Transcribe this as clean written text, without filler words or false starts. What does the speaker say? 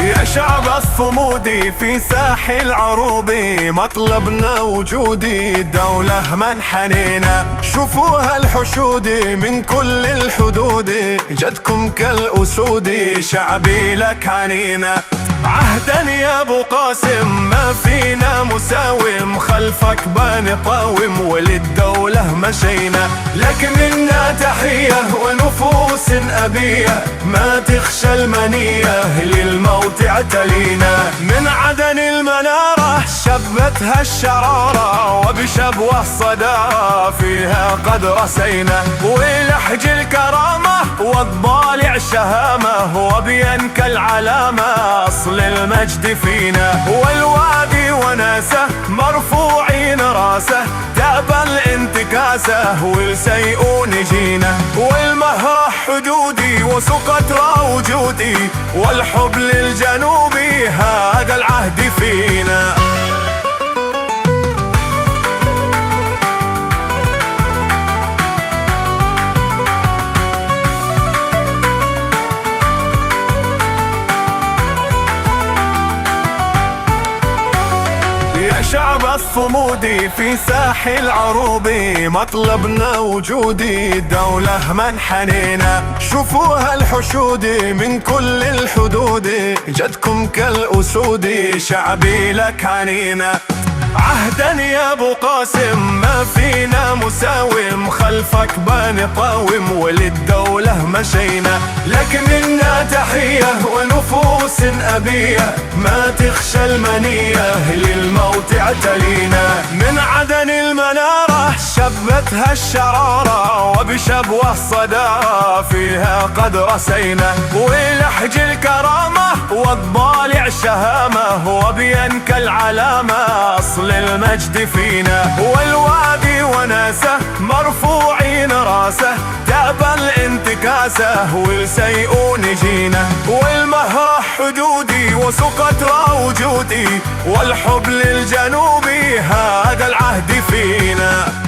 يا شعب الصمودي في ساحل عروبي مطلبنا وجودي، دولة منحنينا شوفوها الحشودي من كل الحدود، جدكم كالأسود شعبي لك عنينا. عهدا يا ابو قاسم ما فينا مساوم، خلفك بنقاوم وللدولة مشينا، لك منا تحية ونفوس أبية ما تخشى المنية للموت اعتلينا. من عدن المنارة شبتها الشرارة وبشبوة الصدارة فيها قد رسينا، ولحج الكرامة والضالع شهامة وبينك العلامة أصل المجد فينا. والوادي وناسه مرفوعين راسه تعب الانتكاسه والسيئون جينا، والمهرة حدودي وسقط وجودي والحب للجنوبي هذا العهد فينا. يا شعب الصمودي في ساحل عروبي مطلبنا وجودي، دولة منحنينا شوفوها الحشودي من كل الحدود، جدكم كالأسود شعبي لك عنينا. عهدا يا ابو قاسم ما فينا مساوم، خلفك بنقاوم وللدولة مشينا، لك منا تحية ونفوس أبية ما تخشى المنية للموت اعتلينا. من عدن المنارة شبتها الشرارة وبشبوة الصدارة فيها قد رسينا، ولحج الكرامة والضالع شهامة وبينك العلامة أصل المجد فينا. والوادي وناسه مرفوعين راسه تعب الانتكاسه والسيئون جينا، والمهرة حدودي وسقط وجودي والحب للجنوبي هذا العهد فينا.